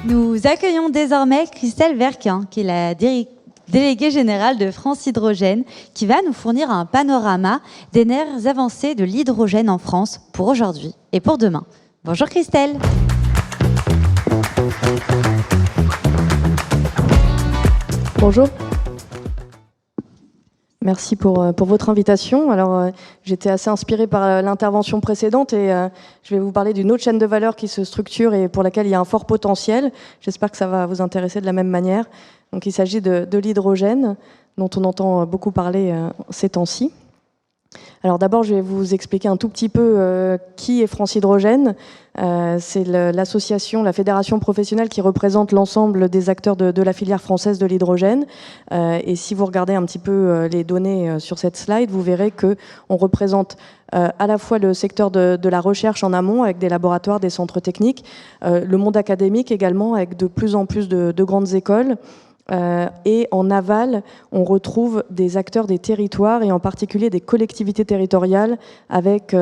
Nous accueillons désormais Christelle Verquin, qui est la déléguée générale de France Hydrogène, qui va nous fournir un panorama des nerfs avancés de l'hydrogène en France pour aujourd'hui et pour demain. Bonjour Christelle. Bonjour. Merci pour votre invitation. Alors, j'étais assez inspirée par l'intervention précédente et je vais vous parler d'une autre chaîne de valeur qui se structure et pour laquelle il y a un fort potentiel. J'espère que ça va vous intéresser de la même manière. Donc, il s'agit de l'hydrogène, dont on entend beaucoup parler ces temps-ci. Alors d'abord, je vais vous expliquer un tout petit peu qui est France Hydrogène. C'est l'association, la fédération professionnelle qui représente l'ensemble des acteurs de la filière française de l'hydrogène. Et si vous regardez un petit peu les données sur cette slide, vous verrez qu'on représente à la fois le secteur de la recherche en amont, avec des laboratoires, des centres techniques, le monde académique également, avec de plus en plus de grandes écoles. Et en aval, on retrouve des acteurs des territoires et en particulier des collectivités territoriales avec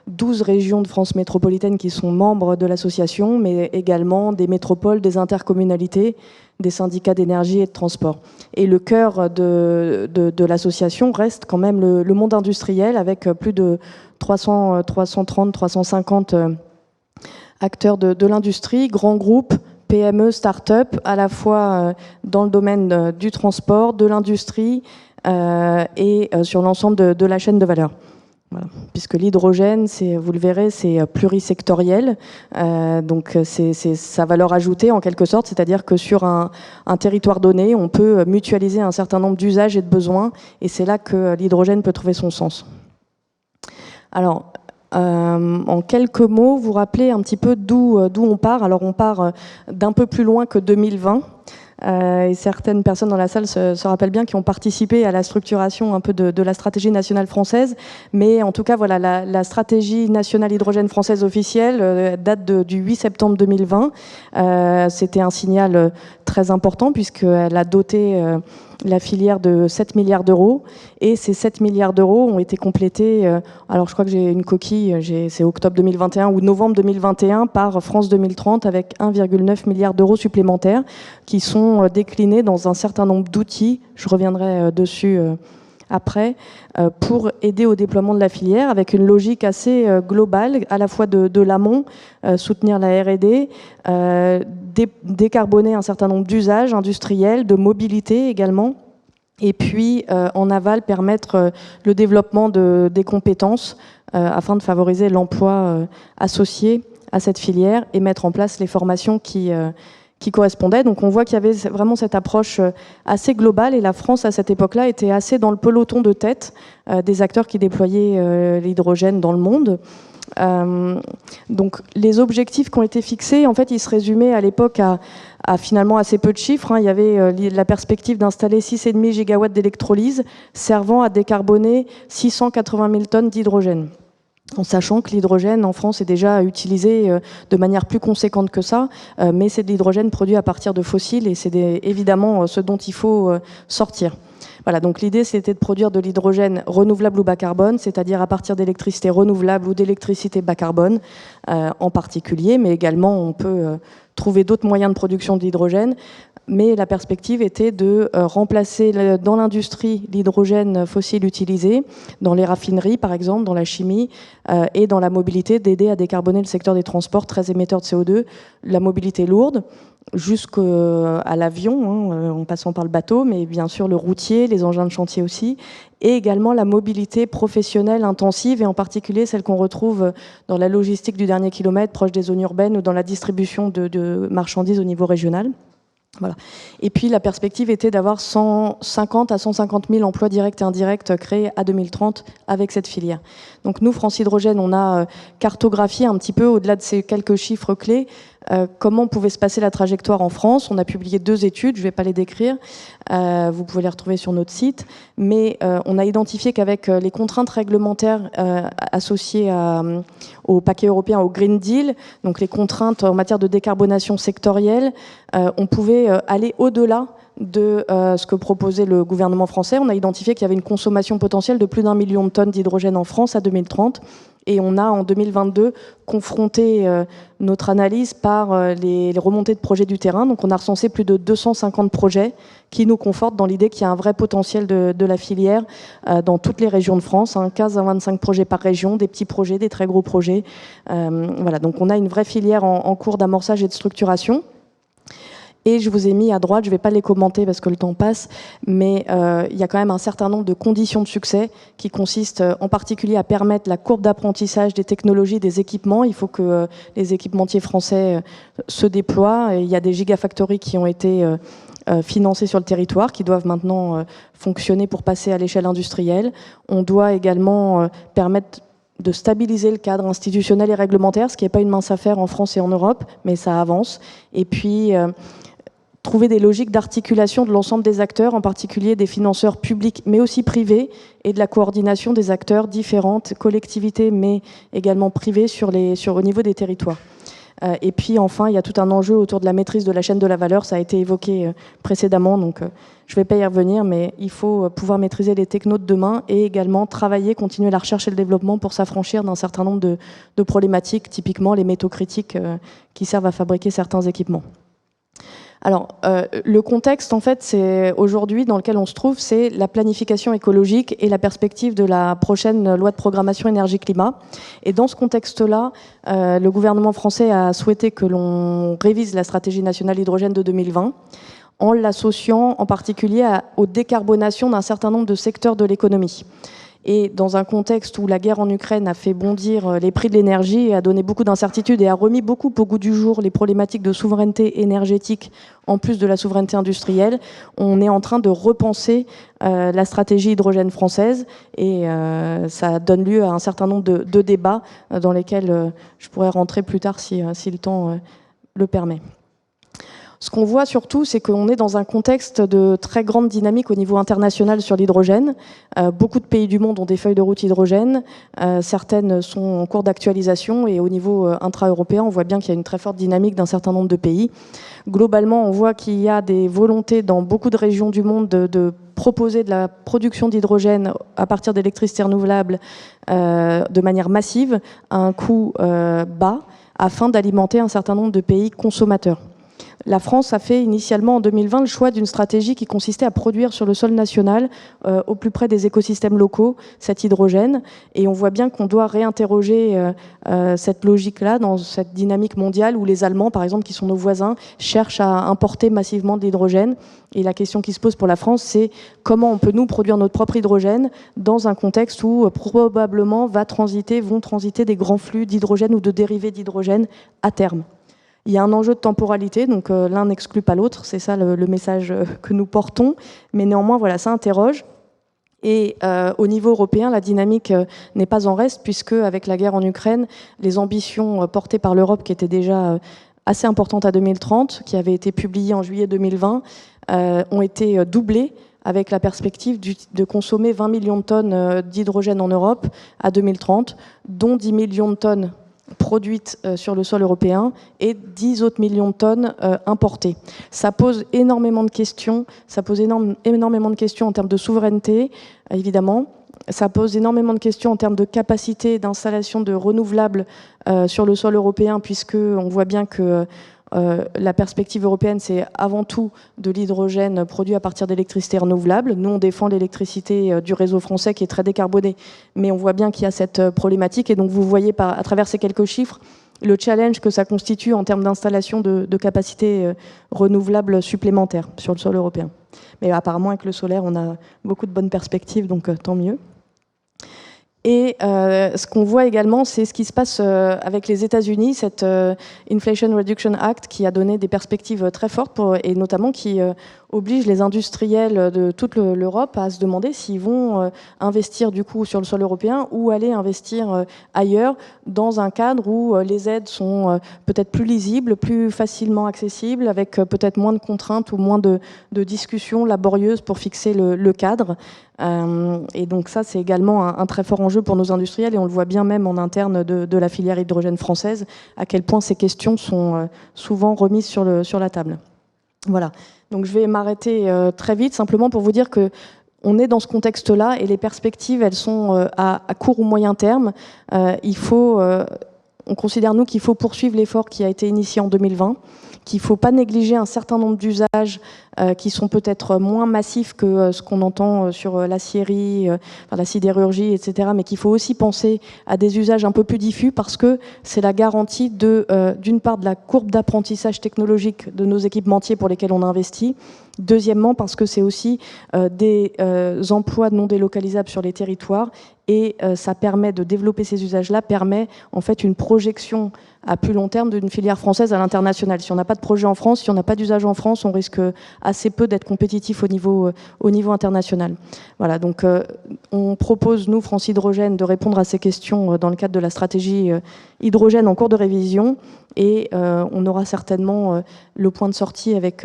12 régions de France métropolitaine qui sont membres de l'association, mais également des métropoles, des intercommunalités, des syndicats d'énergie et de transport. Et le cœur de l'association reste quand même le monde industriel avec plus de 330, 350 acteurs de l'industrie, grands groupes, PME, start-up, à la fois dans le domaine du transport, de l'industrie et sur l'ensemble de la chaîne de valeur. Voilà. Puisque l'hydrogène, vous le verrez, c'est plurisectoriel, donc c'est sa valeur ajoutée en quelque sorte, c'est-à-dire que sur un territoire donné, on peut mutualiser un certain nombre d'usages et de besoins, et c'est là que l'hydrogène peut trouver son sens. Alors, en quelques mots, vous rappelez un petit peu d'où on part. Alors on part d'un peu plus loin que 2020. Et certaines personnes dans la salle se rappellent bien qui ont participé à la structuration un peu de la stratégie nationale française. Mais en tout cas, voilà, la stratégie nationale hydrogène française officielle date du 8 septembre 2020. C'était un signal très important puisqu'elle a doté la filière de 7 milliards d'euros. Et ces 7 milliards d'euros ont été complétés, alors je crois que j'ai une coquille, c'est octobre 2021 ou novembre 2021 par France 2030 avec 1,9 milliard d'euros supplémentaires qui sont déclinés dans un certain nombre d'outils. Je reviendrai dessus après, pour aider au déploiement de la filière avec une logique assez globale, à la fois de l'amont, soutenir la R&D, décarboner un certain nombre d'usages industriels, de mobilité également, et puis en aval permettre le développement des compétences afin de favoriser l'emploi associé à cette filière et mettre en place les formations qui correspondaient. Donc on voit qu'il y avait vraiment cette approche assez globale et la France à cette époque-là était assez dans le peloton de tête des acteurs qui déployaient l'hydrogène dans le monde. Donc les objectifs qui ont été fixés, en fait, ils se résumaient à l'époque à finalement assez peu de chiffres. Il y avait la perspective d'installer 6,5 gigawatts d'électrolyse servant à décarboner 680 000 tonnes d'hydrogène. En sachant que l'hydrogène en France est déjà utilisé de manière plus conséquente que ça, mais c'est de l'hydrogène produit à partir de fossiles et c'est évidemment ce dont il faut sortir. Voilà, donc l'idée c'était de produire de l'hydrogène renouvelable ou bas carbone, c'est-à-dire à partir d'électricité renouvelable ou d'électricité bas carbone en particulier, mais également on peut trouver d'autres moyens de production d'hydrogène. Mais la perspective était de remplacer dans l'industrie l'hydrogène fossile utilisé, dans les raffineries par exemple, dans la chimie et dans la mobilité, d'aider à décarboner le secteur des transports très émetteur de CO2, la mobilité lourde, jusqu'à l'avion, en passant par le bateau, mais bien sûr le routier, les engins de chantier aussi, et également la mobilité professionnelle intensive, et en particulier celle qu'on retrouve dans la logistique du dernier kilomètre, proche des zones urbaines, ou dans la distribution de marchandises au niveau régional. Voilà. Et puis la perspective était d'avoir 150 à 150 000 emplois directs et indirects créés à 2030 avec cette filière. Donc nous, France Hydrogène, on a cartographié un petit peu, au-delà de ces quelques chiffres clés, comment pouvait se passer la trajectoire en France. On a publié 2 études, je ne vais pas les décrire, vous pouvez les retrouver sur notre site, mais on a identifié qu'avec les contraintes réglementaires associées au paquet européen, au Green Deal, donc les contraintes en matière de décarbonation sectorielle, on pouvait aller au-delà de ce que proposait le gouvernement français. On a identifié qu'il y avait une consommation potentielle de plus d'1 million de tonnes d'hydrogène en France à 2030. Et on a, en 2022, confronté notre analyse par les remontées de projets du terrain. Donc on a recensé plus de 250 projets qui nous confortent dans l'idée qu'il y a un vrai potentiel de la filière dans toutes les régions de France, 15 à 25 projets par région, des petits projets, des très gros projets. Voilà, donc on a une vraie filière en cours d'amorçage et de structuration. Et je vous ai mis à droite, je ne vais pas les commenter parce que le temps passe, mais il y a quand même un certain nombre de conditions de succès qui consistent en particulier à permettre la courbe d'apprentissage des technologies, des équipements. Il faut que les équipementiers français se déploient. Et il y a des gigafactories qui ont été financées sur le territoire, qui doivent maintenant fonctionner pour passer à l'échelle industrielle. On doit également permettre de stabiliser le cadre institutionnel et réglementaire, ce qui n'est pas une mince affaire en France et en Europe, mais ça avance. Et puis trouver des logiques d'articulation de l'ensemble des acteurs, en particulier des financeurs publics, mais aussi privés, et de la coordination des acteurs différentes, collectivités, mais également privés au niveau des territoires. Et puis enfin, il y a tout un enjeu autour de la maîtrise de la chaîne de la valeur, ça a été évoqué précédemment, donc je ne vais pas y revenir, mais il faut pouvoir maîtriser les technos de demain et également travailler, continuer la recherche et le développement pour s'affranchir d'un certain nombre de problématiques, typiquement les métaux critiques qui servent à fabriquer certains équipements. Alors, le contexte, en fait, c'est aujourd'hui dans lequel on se trouve, c'est la planification écologique et la perspective de la prochaine loi de programmation énergie-climat. Et dans ce contexte-là, le gouvernement français a souhaité que l'on révise la stratégie nationale hydrogène de 2020 en l'associant en particulier aux décarbonations d'un certain nombre de secteurs de l'économie. Et dans un contexte où la guerre en Ukraine a fait bondir les prix de l'énergie et a donné beaucoup d'incertitudes et a remis beaucoup au goût du jour les problématiques de souveraineté énergétique en plus de la souveraineté industrielle, on est en train de repenser la stratégie hydrogène française et ça donne lieu à un certain nombre de débats dans lesquels je pourrais rentrer plus tard si le temps le permet. Ce qu'on voit surtout, c'est qu'on est dans un contexte de très grande dynamique au niveau international sur l'hydrogène. Beaucoup de pays du monde ont des feuilles de route hydrogène. Certaines sont en cours d'actualisation et au niveau intra-européen, on voit bien qu'il y a une très forte dynamique d'un certain nombre de pays. Globalement, on voit qu'il y a des volontés dans beaucoup de régions du monde de proposer de la production d'hydrogène à partir d'électricité renouvelable de manière massive à un coût bas afin d'alimenter un certain nombre de pays consommateurs. La France a fait initialement en 2020 le choix d'une stratégie qui consistait à produire sur le sol national, au plus près des écosystèmes locaux, cet hydrogène. Et on voit bien qu'on doit réinterroger cette logique-là dans cette dynamique mondiale où les Allemands, par exemple, qui sont nos voisins, cherchent à importer massivement de l'hydrogène. Et la question qui se pose pour la France, c'est comment on peut nous produire notre propre hydrogène dans un contexte où probablement vont transiter des grands flux d'hydrogène ou de dérivés d'hydrogène à terme. Il y a un enjeu de temporalité, donc l'un n'exclut pas l'autre, c'est ça le message que nous portons, mais néanmoins, voilà, ça interroge. Et au niveau européen, la dynamique n'est pas en reste, puisque avec la guerre en Ukraine, les ambitions portées par l'Europe, qui étaient déjà assez importantes à 2030, qui avaient été publiées en juillet 2020, ont été doublées, avec la perspective de consommer 20 millions de tonnes d'hydrogène en Europe à 2030, dont 10 millions de tonnes produites sur le sol européen et 10 autres millions de tonnes importées. Ça pose énormément de questions, énormément de questions en termes de souveraineté, évidemment. Ça pose énormément de questions en termes de capacité d'installation de renouvelables sur le sol européen, puisqu'on voit bien que la perspective européenne, c'est avant tout de l'hydrogène produit à partir d'électricité renouvelable. Nous, on défend l'électricité du réseau français qui est très décarboné, mais on voit bien qu'il y a cette problématique. Et donc, vous voyez à travers ces quelques chiffres le challenge que ça constitue en termes d'installation de capacités renouvelables supplémentaires sur le sol européen. Mais apparemment, avec le solaire, on a beaucoup de bonnes perspectives, donc tant mieux. Et ce qu'on voit également, c'est ce qui se passe avec les États-Unis, cette Inflation Reduction Act qui a donné des perspectives très fortes et notamment qui oblige les industriels de toute l'Europe à se demander s'ils vont investir du coup sur le sol européen ou aller investir ailleurs dans un cadre où les aides sont peut-être plus lisibles, plus facilement accessibles, avec peut-être moins de contraintes ou moins de discussions laborieuses pour fixer le cadre. Et donc ça, c'est également un très fort enjeu pour nos industriels et on le voit bien même en interne de la filière hydrogène française, à quel point ces questions sont souvent remises sur la table. Voilà, donc je vais m'arrêter très vite, simplement pour vous dire que on est dans ce contexte-là et les perspectives, elles sont à court ou moyen terme. On considère, nous, qu'il faut poursuivre l'effort qui a été initié en 2020, qu'il ne faut pas négliger un certain nombre d'usages qui sont peut-être moins massifs que ce qu'on entend sur l'acierie, la sidérurgie, etc., mais qu'il faut aussi penser à des usages un peu plus diffus parce que c'est la garantie d'une part de la courbe d'apprentissage technologique de nos équipementiers pour lesquels on investit. Deuxièmement, parce que c'est aussi des emplois non délocalisables sur les territoires et ça permet de développer ces usages-là, permet en fait une projection à plus long terme d'une filière française à l'international. Si on n'a pas de projet en France, si on n'a pas d'usage en France, on risque assez peu d'être compétitif au niveau international. Voilà, donc on propose, nous, France Hydrogène, de répondre à ces questions dans le cadre de la stratégie hydrogène en cours de révision et on aura certainement le point de sortie avec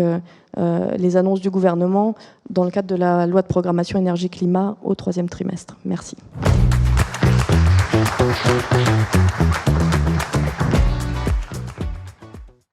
les annonces du gouvernement dans le cadre de la loi de programmation énergie-climat au 3e trimestre. Merci.